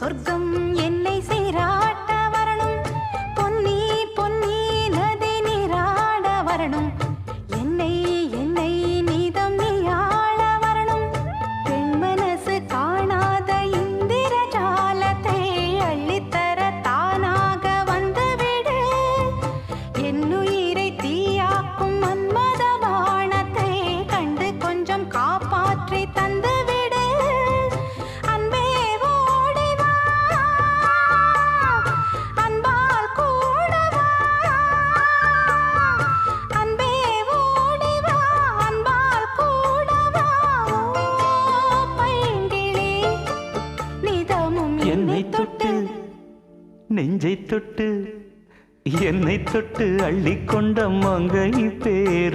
சொர்க்கம் என்னை சீராட்ட வரணும், பொன்னி பொன்னி நதி நீராட வரணும், என்னை என்னை நீதம் நீயாள வரணும். பெண் மனசு காணாத இந்திர ஜாலத்தை அள்ளித்தர தானாக வந்துவிடு. என்னுயிரை தீயாக்கும் மன்மத பாணத்தை கண்டு கொஞ்சம் காப்பாற்றி தந்துவிடு. அன்பே ஓடி வா, அன்பால் கூட வா. அன்பே ஓடி வா, அன்பால் கூட வா. ஓ பைங்கிளி, நிதமும் என்னை தொட்டு நெஞ்சை தொட்டு என்னை தொட்டு அள்ளிக்கொண்ட மங்கை பேரும்